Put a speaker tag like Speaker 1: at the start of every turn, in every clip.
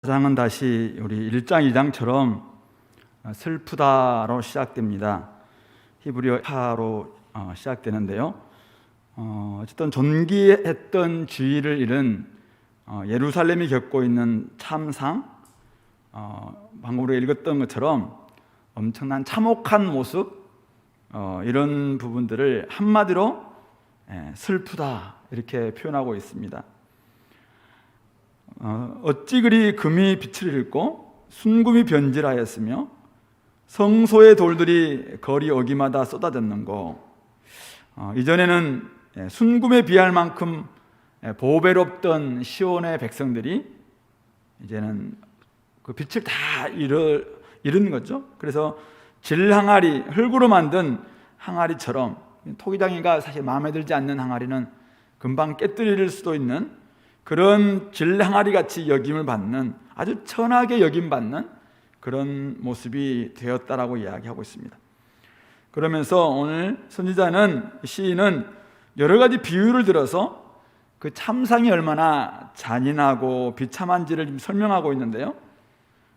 Speaker 1: 4장은 다시 우리 1장, 2장처럼 슬프다로 시작됩니다. 히브리어로 시작되는데요. 어쨌든 존귀했던 주의를 잃은 예루살렘이 겪고 있는 참상, 방금 우리가 읽었던 것처럼 엄청난 참혹한 모습, 이런 부분들을 한마디로 슬프다 이렇게 표현하고 있습니다. 어찌 그리 금이 빛을 잃고 순금이 변질하였으며 성소의 돌들이 거리 어기마다 쏟아졌는고. 이전에는 순금에 비할 만큼 보배롭던 시온의 백성들이 이제는 그 빛을 다 잃은 거죠. 그래서 질항아리, 흙으로 만든 항아리처럼, 토기장이가 사실 마음에 들지 않는 항아리는 금방 깨뜨릴 수도 있는 그런 질항아리 같이 여김을 받는, 아주 천하게 여김받는 그런 모습이 되었다라고 이야기하고 있습니다. 그러면서 오늘 선지자는, 시인은 여러 가지 비유를 들어서 그 참상이 얼마나 잔인하고 비참한지를 설명하고 있는데요.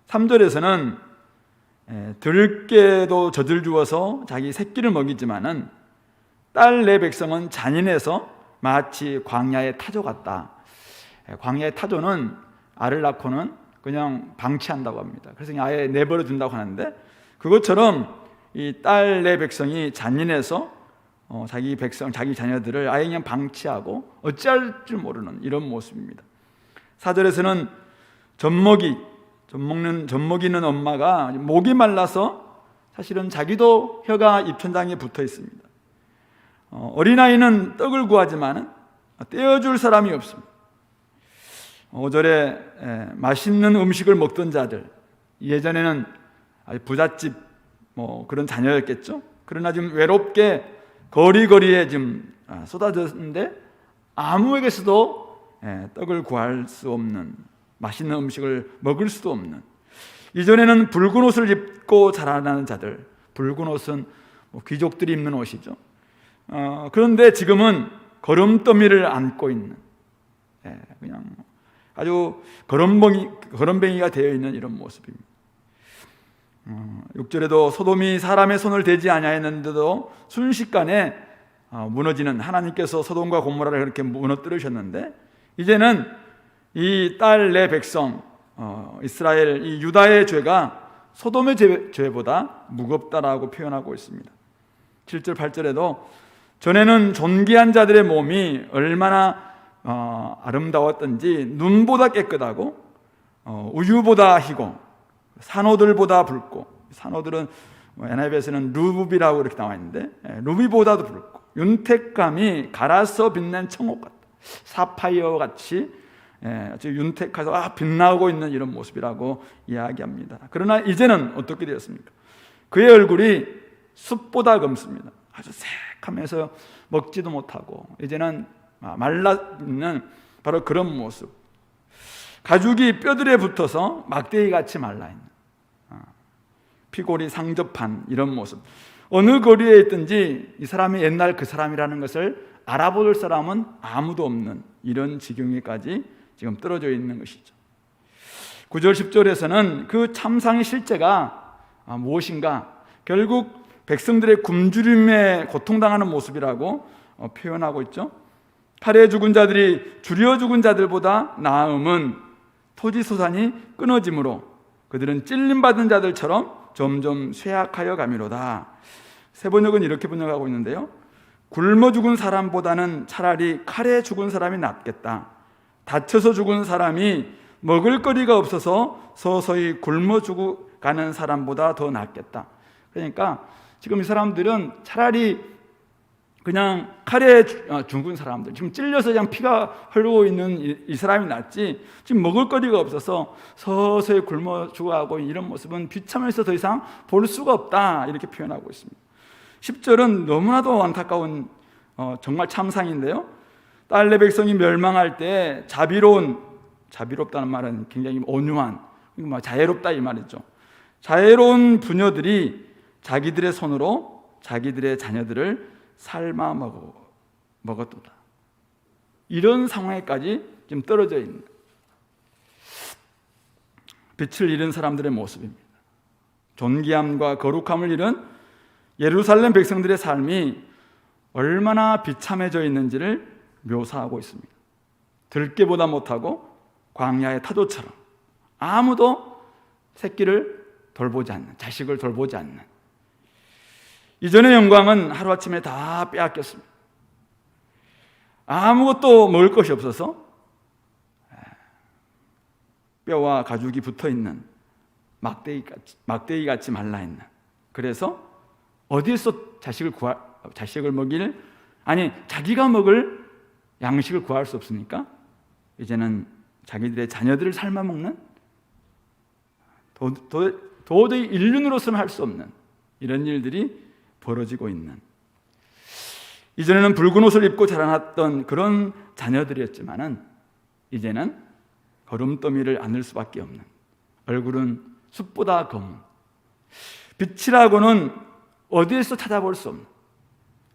Speaker 1: 3절에서는 들깨도 젖을 주어서 자기 새끼를 먹이지만은 딸 내 백성은 잔인해서 마치 광야의 타조 같다. 광야의 타조는 알을 낳고는 그냥 방치한다고 합니다. 그래서 아예 내버려 둔다고 하는데, 그것처럼 이 딸 내 백성이 잔인해서 자기 백성, 자기 자녀들을 아예 그냥 방치하고 어찌할 줄 모르는 이런 모습입니다. 4절에서는 젖 먹이는 엄마가 목이 말라서 사실은 자기도 혀가 입천장에 붙어 있습니다. 어린아이는 떡을 구하지만 떼어줄 사람이 없습니다. 5절에 맛있는 음식을 먹던 자들, 예전에는 부잣집 그런 자녀였겠죠. 그러나 지금 외롭게 거리거리에 지금 쏟아졌는데 아무에게서도 떡을 구할 수 없는, 맛있는 음식을 먹을 수도 없는. 이전에는 붉은 옷을 입고 자라나는 자들, 붉은 옷은 귀족들이 입는 옷이죠. 그런데 지금은 거름더미를 안고 있는, 그냥 아주 거름뱅이가 되어 있는 이런 모습입니다. 6절에도 소돔이 사람의 손을 대지 아니하였는데도 순식간에 무너지는, 하나님께서 소돔과 고모라를 그렇게 무너뜨리셨는데 이제는 이 딸 내 백성 이스라엘, 이 유다의 죄가 소돔의 죄보다 무겁다라고 표현하고 있습니다. 7절 8절에도 전에는 존귀한 자들의 몸이 얼마나 아름다웠던지 눈보다 깨끗하고 우유보다 희고 산호들보다 붉고, 산호들은 NIV에서는 루비라고 이렇게 나와 있는데 루비보다도 붉고 윤택감이 갈아서 빛낸 청옥 같다, 사파이어 같이 아주 윤택해서 빛나고 있는 이런 모습이라고 이야기합니다. 그러나 이제는 어떻게 되었습니까? 그의 얼굴이 숯보다 검습니다. 아주 새카매서 먹지도 못하고 이제는 말라있는 바로 그런 모습. 가죽이 뼈들에 붙어서 막대기같이 말라있는, 피골이 상접한 이런 모습. 어느 거리에 있든지 이 사람이 옛날 그 사람이라는 것을 알아볼 사람은 아무도 없는 이런 지경에까지 지금 떨어져 있는 것이죠. 9절 10절에서는 그 참상의 실제가 무엇인가, 결국 백성들의 굶주림에 고통당하는 모습이라고 표현하고 있죠. 칼에 죽은 자들이 줄여 죽은 자들보다 나음은 토지소산이 끊어짐으로 그들은 찔림받은 자들처럼 점점 쇠약하여 가미로다. 세번역은 이렇게 번역하고 있는데요. 굶어 죽은 사람보다는 차라리 칼에 죽은 사람이 낫겠다. 다쳐서 죽은 사람이 먹을 거리가 없어서 서서히 굶어 죽어가는 사람보다 더 낫겠다. 그러니까 지금 이 사람들은 차라리 그냥 칼에 죽은 사람들, 지금 찔려서 그냥 피가 흐르고 있는 이 사람이 낫지, 지금 먹을 거리가 없어서 서서히 굶어 죽어가고 이런 모습은 비참해서 더 이상 볼 수가 없다, 이렇게 표현하고 있습니다. 10절은 너무나도 안타까운 정말 참상인데요. 딸 내 백성이 멸망할 때 자비롭다는 말은 굉장히 온유한, 자애롭다 이 말이죠. 자애로운 부녀들이 자기들의 손으로 자기들의 자녀들을 삶아 먹었도다. 이런 상황에까지 지금 떨어져 있는. 빛을 잃은 사람들의 모습입니다. 존귀함과 거룩함을 잃은 예루살렘 백성들의 삶이 얼마나 비참해져 있는지를 묘사하고 있습니다. 들깨보다 못하고 광야의 타조처럼 아무도 새끼를 돌보지 않는, 자식을 돌보지 않는, 이전의 영광은 하루아침에 다 빼앗겼습니다. 아무것도 먹을 것이 없어서 뼈와 가죽이 붙어있는 막대기같이 말라있는, 그래서 어디에서 자식을 먹일, 아니 자기가 먹을 양식을 구할 수 없으니까 이제는 자기들의 자녀들을 삶아먹는, 도저히 인륜으로서는 할 수 없는 이런 일들이 벌어지고 있는, 이전에는 붉은 옷을 입고 자라났던 그런 자녀들이었지만은 이제는 거름더미를 안을 수밖에 없는, 얼굴은 숯보다 검은, 빛이라고는 어디에서 찾아볼 수 없는,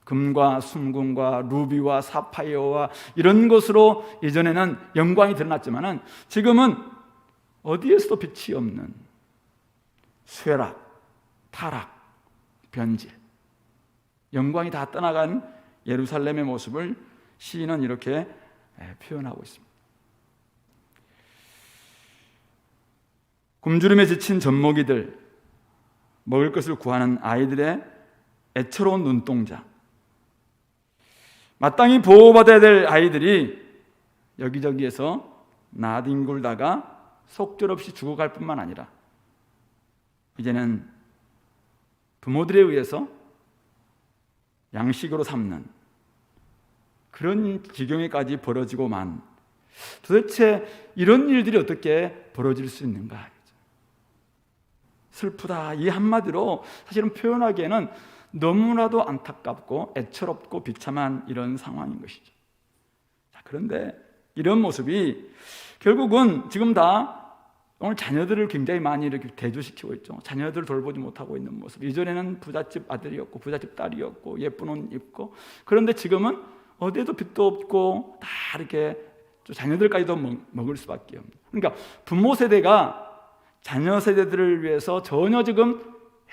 Speaker 1: 금과 순금과 루비와 사파이어와 이런 것으로 예전에는 영광이 드러났지만은 지금은 어디에서도 빛이 없는 쇠락, 타락, 변질, 영광이 다 떠나간 예루살렘의 모습을 시인은 이렇게 표현하고 있습니다. 굶주림에 지친 젖먹이들, 먹을 것을 구하는 아이들의 애처로운 눈동자, 마땅히 보호받아야 될 아이들이 여기저기에서 나뒹굴다가 속절없이 죽어갈 뿐만 아니라 이제는 부모들에 의해서 양식으로 삼는 그런 지경에까지 벌어지고만, 도대체 이런 일들이 어떻게 벌어질 수 있는가? 슬프다, 이 한마디로 사실은 표현하기에는 너무나도 안타깝고 애처롭고 비참한 이런 상황인 것이죠. 그런데 이런 모습이 결국은 지금 다 오늘 자녀들을 굉장히 많이 이렇게 대조시키고 있죠. 자녀들을 돌보지 못하고 있는 모습. 이전에는 부잣집 아들이었고 부잣집 딸이었고 예쁜 옷 입고, 그런데 지금은 어디에도 빛도 없고 다 이렇게 자녀들까지도 먹을 수밖에 없는. 그러니까 부모 세대가 자녀 세대들을 위해서 전혀 지금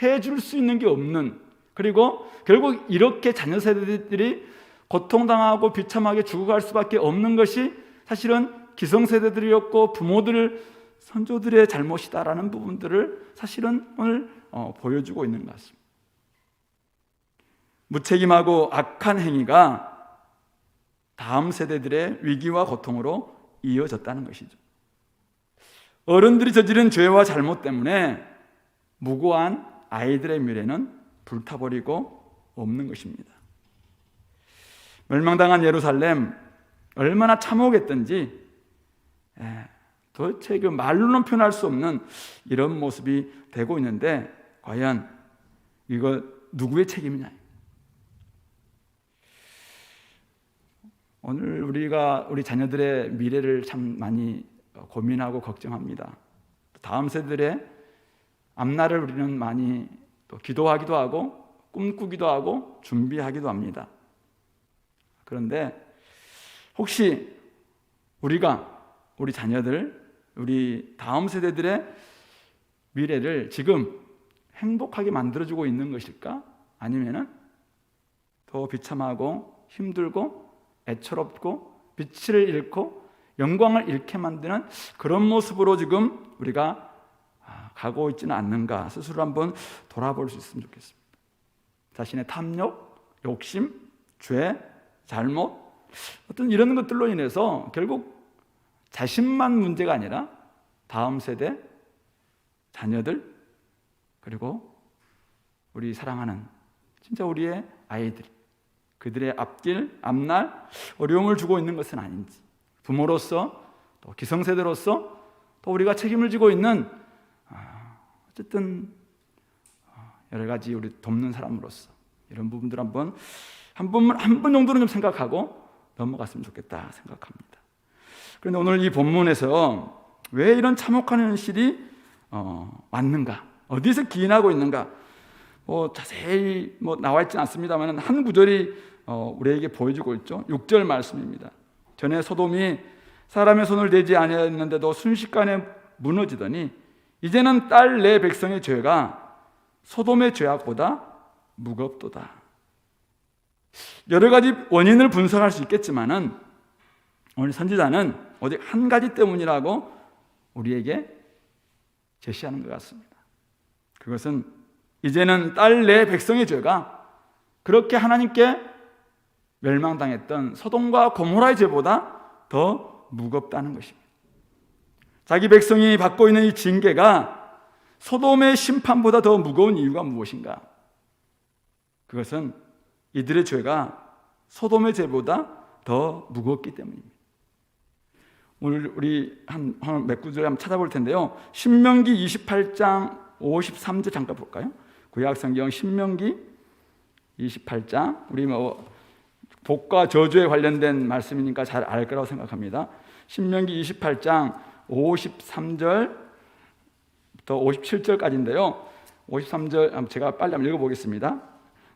Speaker 1: 해줄 수 있는 게 없는, 그리고 결국 이렇게 자녀 세대들이 고통당하고 비참하게 죽어갈 수밖에 없는 것이 사실은 기성세대들이었고 부모들, 선조들의 잘못이다라는 부분들을 사실은 오늘 보여주고 있는 것 같습니다. 무책임하고 악한 행위가 다음 세대들의 위기와 고통으로 이어졌다는 것이죠. 어른들이 저지른 죄와 잘못 때문에 무고한 아이들의 미래는 불타버리고 없는 것입니다. 멸망당한 예루살렘, 얼마나 참혹했던지 도대체 그 말로는 표현할 수 없는 이런 모습이 되고 있는데, 과연 이거 누구의 책임이냐? 오늘 우리가 우리 자녀들의 미래를 참 많이 고민하고 걱정합니다. 다음 세대들의 앞날을 우리는 많이 또 기도하기도 하고 꿈꾸기도 하고 준비하기도 합니다. 그런데 혹시 우리가 우리 자녀들, 우리 다음 세대들의 미래를 지금 행복하게 만들어주고 있는 것일까? 아니면은 더 비참하고 힘들고 애처롭고 빛을 잃고 영광을 잃게 만드는 그런 모습으로 지금 우리가 가고 있지는 않는가, 스스로 한번 돌아볼 수 있으면 좋겠습니다. 자신의 탐욕, 욕심, 죄, 잘못, 어떤 이런 것들로 인해서 결국 자신만 문제가 아니라 다음 세대, 자녀들, 그리고 우리 사랑하는 진짜 우리의 아이들, 그들의 앞길, 앞날 어려움을 주고 있는 것은 아닌지, 부모로서 또 기성세대로서 또 우리가 책임을 지고 있는 어쨌든 여러 가지 우리 돕는 사람으로서 이런 부분들 한 번 정도는 좀 생각하고 넘어갔으면 좋겠다 생각합니다. 그런데 오늘 이 본문에서 왜 이런 참혹한 현실이 왔는가, 어디서 기인하고 있는가, 자세히 나와 있지는 않습니다만 한 구절이 우리에게 보여주고 있죠. 6절 말씀입니다. 전에 소돔이 사람의 손을 대지 아니했는데도 순식간에 무너지더니 이제는 딸 내 백성의 죄가 소돔의 죄악보다 무겁도다. 여러 가지 원인을 분석할 수 있겠지만은 오늘 선지자는 오직 한 가지 때문이라고 우리에게 제시하는 것 같습니다. 그것은 이제는 딸 내 백성의 죄가 그렇게 하나님께 멸망당했던 소돔과 고모라의 죄보다 더 무겁다는 것입니다. 자기 백성이 받고 있는 이 징계가 소돔의 심판보다 더 무거운 이유가 무엇인가? 그것은 이들의 죄가 소돔의 죄보다 더 무겁기 때문입니다. 오늘 우리 한 몇 구절 한번 찾아볼 텐데요. 신명기 28장 53절 잠깐 볼까요? 구약성경 신명기 28장, 우리 복과 저주에 관련된 말씀이니까 잘 알 거라고 생각합니다. 신명기 28장 53절부터 57절까지인데요. 53절 제가 빨리 한번 읽어보겠습니다.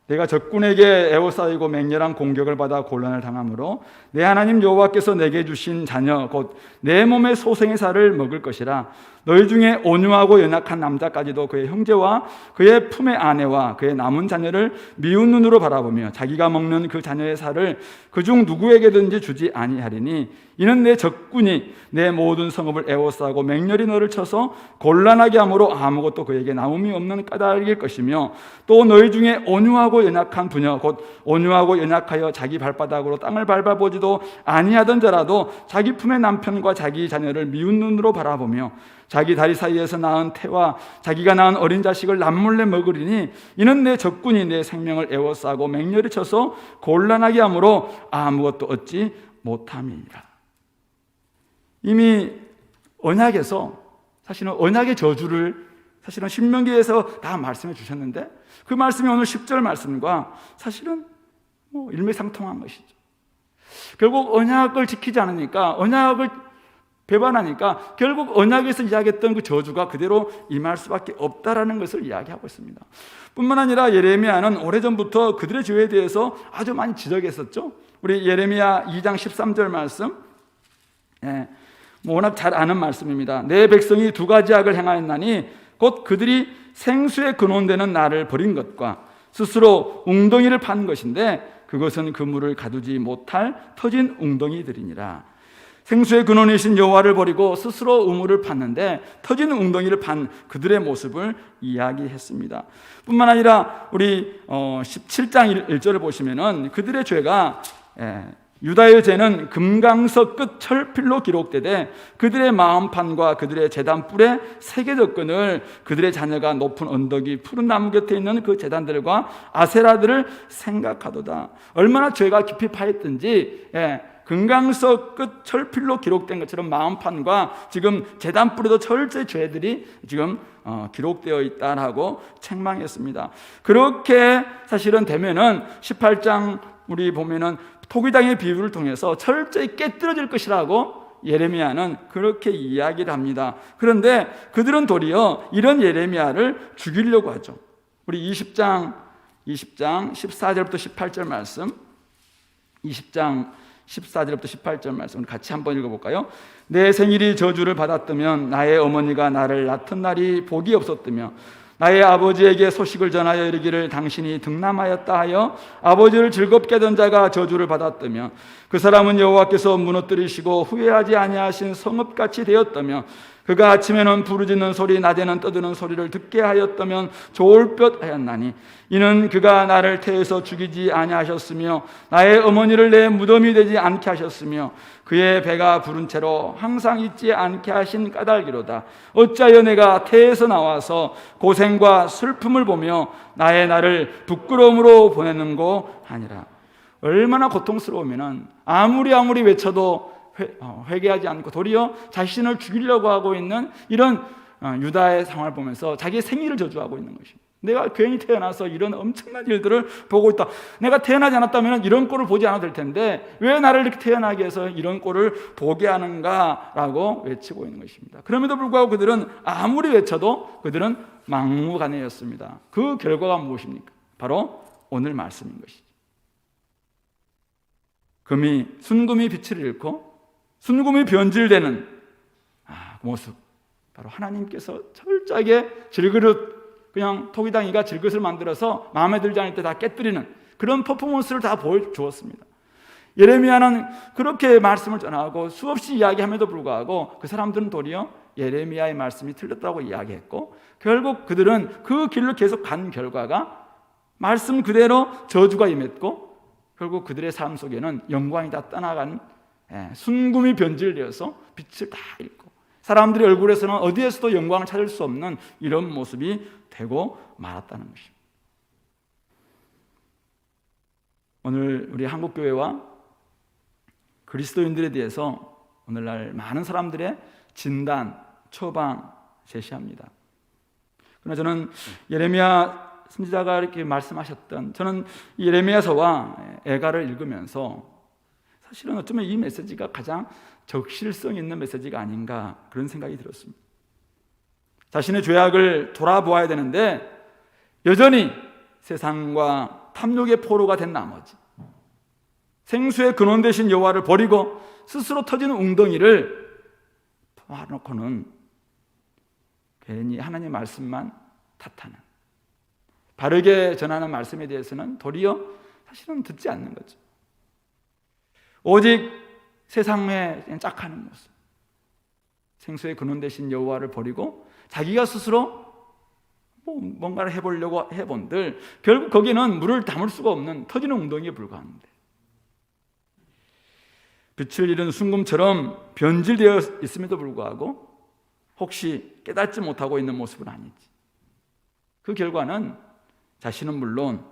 Speaker 1: 내가 적군에게 에워싸이고 맹렬한 공격을 받아 곤란을 당하므로 내 하나님 여호와께서 내게 주신 자녀 곧 내 몸의 소생의 살을 먹을 것이라. 너희 중에 온유하고 연약한 남자까지도 그의 형제와 그의 품의 아내와 그의 남은 자녀를 미운 눈으로 바라보며 자기가 먹는 그 자녀의 살을 그중 누구에게든지 주지 아니하리니 이는 내 적군이 내 모든 성읍을 에워싸고 맹렬히 너를 쳐서 곤란하게 함으로 아무것도 그에게 남음이 없는 까닭일 것이며 또 너희 중에 온유하고 연약한 부녀 곧 온유하고 연약하여 자기 발바닥으로 땅을 밟아보지도 아니하던 자라도 자기 품의 남편과 자기 자녀를 미운 눈으로 바라보며 자기 다리 사이에서 낳은 태와 자기가 낳은 어린 자식을 남몰래 먹으리니 이는 내 적군이 내 생명을 에워싸고 맹렬히 쳐서 곤란하게 함으로 아무것도 얻지 못함이니라. 이미 언약에서 사실은 언약의 저주를 사실은 신명기에서 다 말씀해 주셨는데 그 말씀이 오늘 10절 말씀과 사실은 일맥상통한 것이죠. 결국 언약을 지키지 않으니까, 언약을 배반하니까 결국 언약에서 이야기했던 그 저주가 그대로 임할 수밖에 없다라는 것을 이야기하고 있습니다. 뿐만 아니라 예레미야는 오래전부터 그들의 죄에 대해서 아주 많이 지적했었죠. 우리 예레미야 2장 13절 말씀, 워낙 잘 아는 말씀입니다. 내 백성이 두 가지 악을 행하였나니 곧 그들이 생수에 근원되는 나를 버린 것과 스스로 웅덩이를 판 것인데 그것은 그물을 가두지 못할 터진 웅덩이들이니라. 생수의 근원이신 여호와를 버리고 스스로 우물을 팠는데 터진 웅덩이를 판 그들의 모습을 이야기했습니다. 뿐만 아니라 우리 17장 1절을 보시면은 그들의 죄가 유다의 죄는 금강석 끝 철필로 기록되되 그들의 마음판과 그들의 제단뿔의 세계 접근을 그들의 자녀가 높은 언덕이 푸른 나무 곁에 있는 그 제단들과 아세라들을 생각하도다. 얼마나 죄가 깊이 파였든지 금강석 끝 철필로 기록된 것처럼 마음판과 지금 제단뿔에도 철저히 죄들이 지금 기록되어 있다라고 책망했습니다. 그렇게 사실은 되면은 18장 우리 보면은 토기장의 비유를 통해서 철저히 깨뜨려질 것이라고 예레미야는 그렇게 이야기를 합니다. 그런데 그들은 도리어 이런 예레미야를 죽이려고 하죠. 우리 20장 14절부터 18절 말씀, 20장 14절부터 18절 말씀 같이 한번 읽어볼까요? 내 생일이 저주를 받았다면 나의 어머니가 나를 낳던 날이 복이 없었다며 나의 아버지에게 소식을 전하여 이르기를 당신이 등남하였다 하여 아버지를 즐겁게 하던 자가 저주를 받았다며 그 사람은 여호와께서 무너뜨리시고 후회하지 아니하신 성읍같이 되었다며 그가 아침에는 부르짖는 소리 낮에는 떠드는 소리를 듣게 하였다면 좋을 듯 하였나니 이는 그가 나를 태에서 죽이지 아니하셨으며 나의 어머니를 내 무덤이 되지 않게 하셨으며 그의 배가 부른 채로 항상 잊지 않게 하신 까닭이로다. 어찌하여 내가 태에서 나와서 고생과 슬픔을 보며 나의 나를 부끄러움으로 보내는고 하니라. 얼마나 고통스러우면 아무리 외쳐도 회개하지 않고 도리어 자신을 죽이려고 하고 있는 이런 유다의 상황을 보면서 자기의 생일을 저주하고 있는 것입니다. 내가 괜히 태어나서 이런 엄청난 일들을 보고 있다. 내가 태어나지 않았다면 이런 꼴을 보지 않아도 될 텐데 왜 나를 이렇게 태어나게 해서 이런 꼴을 보게 하는가라고 외치고 있는 것입니다. 그럼에도 불구하고 그들은 아무리 외쳐도 그들은 막무가내였습니다. 그 결과가 무엇입니까? 바로 오늘 말씀인 것이죠. 순금이 빛을 잃고 순금이 변질되는 모습, 바로 하나님께서 철저하게 질그릇, 그냥 토기당이가 질그릇을 만들어서 마음에 들지 않을 때 다 깨뜨리는 그런 퍼포먼스를 다 보여주었습니다. 예레미야는 그렇게 말씀을 전하고 수없이 이야기함에도 불구하고 그 사람들은 도리어 예레미야의 말씀이 틀렸다고 이야기했고, 결국 그들은 그 길을 계속 간 결과가 말씀 그대로 저주가 임했고, 결국 그들의 삶 속에는 영광이 다 떠나간 순금이 변질되어서 빛을 다 잃고 사람들의 얼굴에서는 어디에서도 영광을 찾을 수 없는 이런 모습이 되고 말았다는 것입니다. 오늘 우리 한국교회와 그리스도인들에 대해서 오늘날 많은 사람들의 진단, 처방 제시합니다. 그러나 저는 예레미야 선지자가 이렇게 말씀하셨던, 저는 예레미야서와 애가를 읽으면서 사실은 어쩌면 이 메시지가 가장 적실성 있는 메시지가 아닌가 그런 생각이 들었습니다. 자신의 죄악을 돌아보아야 되는데 여전히 세상과 탐욕의 포로가 된 나머지 생수의 근원 되신 여호와를 버리고 스스로 터지는 웅덩이를 봐놓고는 괜히 하나님의 말씀만 탓하는, 바르게 전하는 말씀에 대해서는 도리어 사실은 듣지 않는 거죠. 오직 세상에 짝하는 모습, 생수의 근원 되신 여호와를 버리고 자기가 스스로 뭔가를 해보려고 해본들 결국 거기는 물을 담을 수가 없는 터지는 웅덩이에 불과합니다. 빛을 잃은 순금처럼 변질되어 있음에도 불구하고 혹시 깨닫지 못하고 있는 모습은 아닌지, 그 결과는 자신은 물론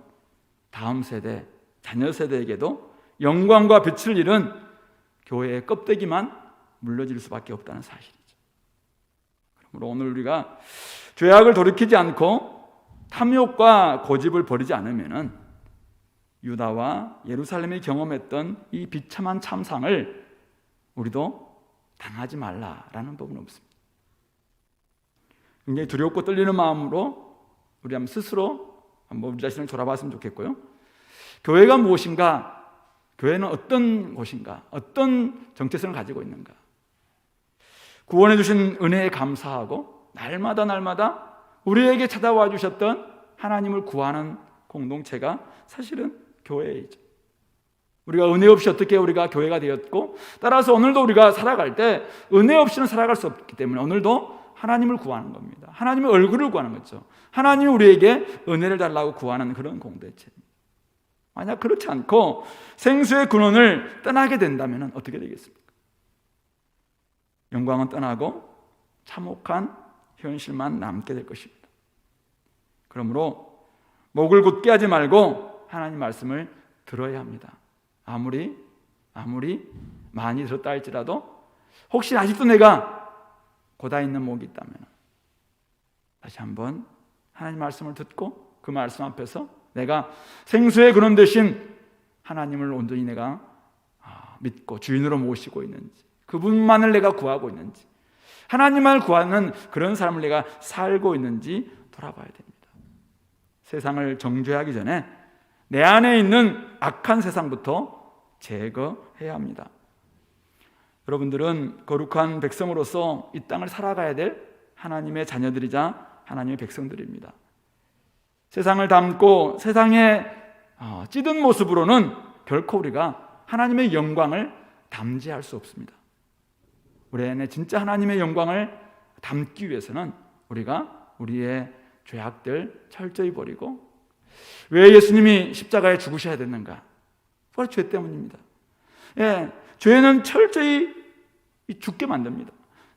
Speaker 1: 다음 세대, 자녀 세대에게도 영광과 빛을 잃은 교회의 껍데기만 물려질 수밖에 없다는 사실이죠. 그러므로 오늘 우리가 죄악을 돌이키지 않고 탐욕과 고집을 버리지 않으면은 유다와 예루살렘이 경험했던 이 비참한 참상을 우리도 당하지 말라라는 법은 없습니다. 굉장히 두렵고 떨리는 마음으로 우리 한번 스스로 한번 우리 자신을 돌아봤으면 좋겠고요. 교회가 무엇인가? 교회는 어떤 곳인가? 어떤 정체성을 가지고 있는가? 구원해 주신 은혜에 감사하고 날마다 우리에게 찾아와 주셨던 하나님을 구하는 공동체가 사실은 교회이죠. 우리가 은혜 없이 어떻게 우리가 교회가 되었고, 따라서 오늘도 우리가 살아갈 때 은혜 없이는 살아갈 수 없기 때문에 오늘도 하나님을 구하는 겁니다. 하나님의 얼굴을 구하는 거죠. 하나님이 우리에게 은혜를 달라고 구하는 그런 공동체입니다. 만약 그렇지 않고 생수의 근원을 떠나게 된다면 어떻게 되겠습니까? 영광은 떠나고 참혹한 현실만 남게 될 것입니다. 그러므로 목을 굳게 하지 말고 하나님 말씀을 들어야 합니다. 아무리 많이 들었다 할지라도 혹시 아직도 내가 고다 있는 목이 있다면 다시 한번 하나님 말씀을 듣고 그 말씀 앞에서 내가 생수의 근원 되신 하나님을 온전히 내가 믿고 주인으로 모시고 있는지, 그분만을 내가 구하고 있는지, 하나님을 구하는 그런 삶을 내가 살고 있는지 돌아봐야 됩니다. 세상을 정죄하기 전에 내 안에 있는 악한 세상부터 제거해야 합니다. 여러분들은 거룩한 백성으로서 이 땅을 살아가야 될 하나님의 자녀들이자 하나님의 백성들입니다. 세상을 닮고 세상에 찌든 모습으로는 결코 우리가 하나님의 영광을 담지할 수 없습니다. 우리 안에 진짜 하나님의 영광을 담기 위해서는 우리가 우리의 죄악들 철저히 버리고, 왜 예수님이 십자가에 죽으셔야 됐는가? 바로 죄 때문입니다. 죄는 철저히 죽게 만듭니다.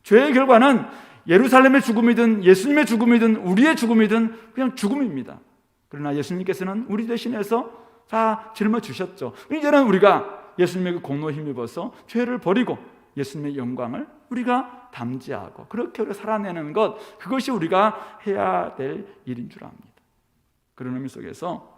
Speaker 1: 죄의 결과는 예루살렘의 죽음이든 예수님의 죽음이든 우리의 죽음이든 그냥 죽음입니다. 그러나 예수님께서는 우리 대신해서 다 짊어지셨죠. 이제는 우리가 예수님의 그 공로에 힘입어서 죄를 버리고 예수님의 영광을 우리가 담지하고 그렇게 우리가 살아내는 것, 그것이 우리가 해야 될 일인 줄 압니다. 그런 의미 속에서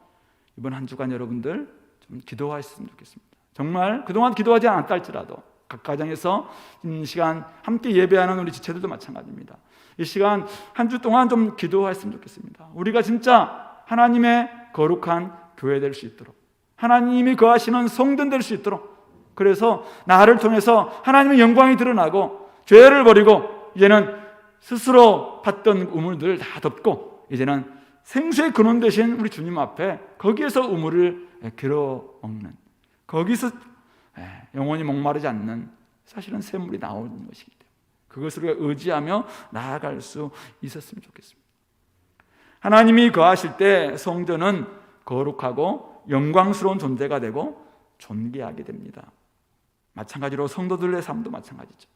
Speaker 1: 이번 한 주간 여러분들 좀 기도하셨으면 좋겠습니다. 정말 그동안 기도하지 않았다 할지라도 각 가정에서 이 시간 함께 예배하는 우리 지체들도 마찬가지입니다. 이 시간 한 주 동안 좀 기도했으면 좋겠습니다. 우리가 진짜 하나님의 거룩한 교회 될 수 있도록, 하나님이 거하시는 성전 될 수 있도록, 그래서 나를 통해서 하나님의 영광이 드러나고 죄를 버리고 이제는 스스로 받던 우물들을 다 덮고 이제는 생수의 근원 되신 우리 주님 앞에 거기에서 우물을 길어먹는, 거기서 영원히 목마르지 않는 사실은 샘물이 나오는 것이기 때문에 그것을 우리가 의지하며 나아갈 수 있었으면 좋겠습니다. 하나님이 거하실 때 성전은 거룩하고 영광스러운 존재가 되고 존귀하게 됩니다. 마찬가지로 성도들의 삶도 마찬가지죠.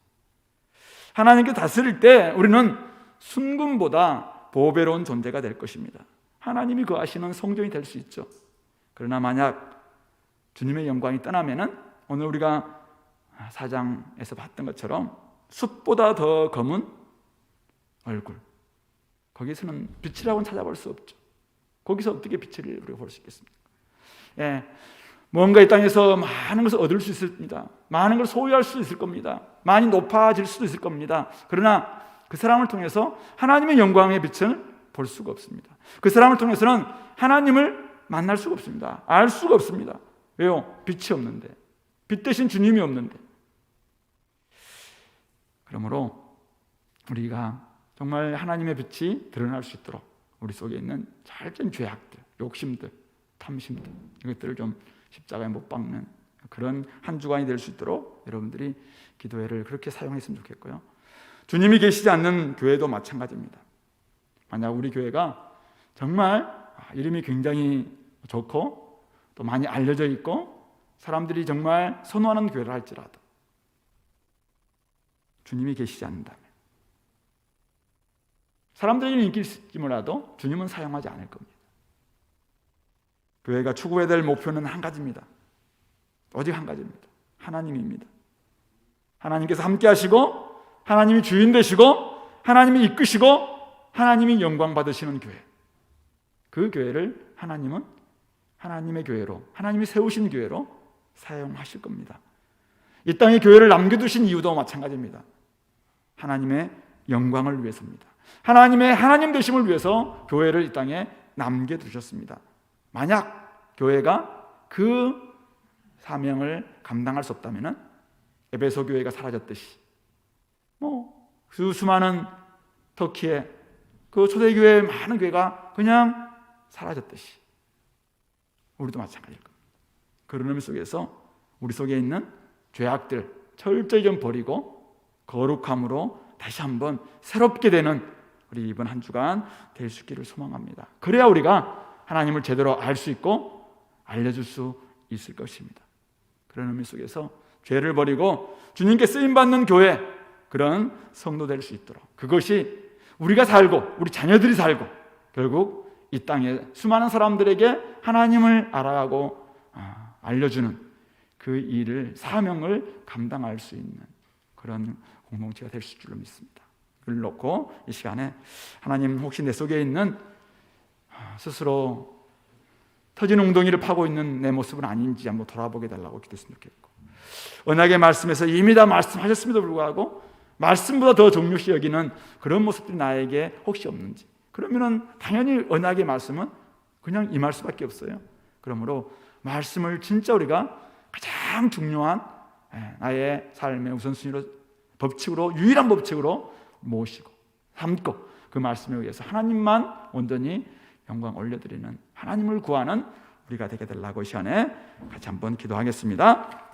Speaker 1: 하나님께 다스릴 때 우리는 순금보다 보배로운 존재가 될 것입니다. 하나님이 거하시는 성전이 될 수 있죠. 그러나 만약 주님의 영광이 떠나면은 오늘 우리가 4장에서 봤던 것처럼 숲보다 더 검은 얼굴, 거기서는 빛이라고는 찾아볼 수 없죠. 거기서 어떻게 빛을 우리가 볼 수 있겠습니까? 뭔가 이 땅에서 많은 것을 얻을 수 있습니다. 많은 걸 소유할 수 있을 겁니다. 많이 높아질 수도 있을 겁니다. 그러나 그 사람을 통해서 하나님의 영광의 빛을 볼 수가 없습니다. 그 사람을 통해서는 하나님을 만날 수가 없습니다. 알 수가 없습니다. 왜요? 빛이 없는데, 빛 대신 주님이 없는데. 그러므로 우리가 정말 하나님의 빛이 드러날 수 있도록 우리 속에 있는 잘된 죄악들, 욕심들, 탐심들, 이것들을 좀 십자가에 못 박는 그런 한 주간이 될 수 있도록 여러분들이 기도회를 그렇게 사용했으면 좋겠고요. 주님이 계시지 않는 교회도 마찬가지입니다. 만약 우리 교회가 정말 이름이 굉장히 좋고 또 많이 알려져 있고 사람들이 정말 선호하는 교회를 할지라도 주님이 계시지 않는다면 사람들이 인기 있을지 몰라도 주님은 사용하지 않을 겁니다. 교회가 추구해야 될 목표는 한 가지입니다. 오직 한 가지입니다. 하나님입니다. 하나님께서 함께 하시고 하나님이 주인 되시고 하나님이 이끄시고 하나님이 영광 받으시는 교회, 그 교회를 하나님은 하나님의 교회로, 하나님이 세우신 교회로 사용하실 겁니다. 이 땅에 교회를 남겨두신 이유도 마찬가지입니다. 하나님의 영광을 위해서입니다. 하나님의 하나님 되심을 위해서 교회를 이 땅에 남겨두셨습니다. 만약 교회가 그 사명을 감당할 수 없다면 에베소 교회가 사라졌듯이 그 수많은 터키의 그 초대교회의 많은 교회가 그냥 사라졌듯이 우리도 마찬가지일 겁니다. 그런 의미 속에서 우리 속에 있는 죄악들 철저히 좀 버리고 거룩함으로 다시 한번 새롭게 되는 우리 이번 한 주간 될 수 있기를 소망합니다. 그래야 우리가 하나님을 제대로 알 수 있고 알려줄 수 있을 것입니다. 그런 의미 속에서 죄를 버리고 주님께 쓰임받는 교회, 그런 성도 될 수 있도록, 그것이 우리가 살고 우리 자녀들이 살고 결국 이 땅에 수많은 사람들에게 하나님을 알아가고 알려주는 그 일을, 사명을 감당할 수 있는 그런 공동체가 될 수 있을 줄로 믿습니다. 그걸 놓고 이 시간에 하나님, 혹시 내 속에 있는 스스로 터진 웅덩이를 파고 있는 내 모습은 아닌지 한번 돌아보게 달라고 기도했으면 좋겠고, 언약의 말씀에서 이미 다 말씀하셨음에도 불구하고 말씀보다 더 중요시 여기는 그런 모습들이 나에게 혹시 없는지, 그러면은 당연히 언약의 말씀은 그냥 이 말씀밖에 없어요. 그러므로 말씀을 진짜 우리가 가장 중요한 나의 삶의 우선순위로, 법칙으로, 유일한 법칙으로 모시고 삼고 그 말씀에 의해서 하나님만 온전히 영광 올려드리는, 하나님을 구하는 우리가 되게 되려고 이 시간에 같이 한번 기도하겠습니다.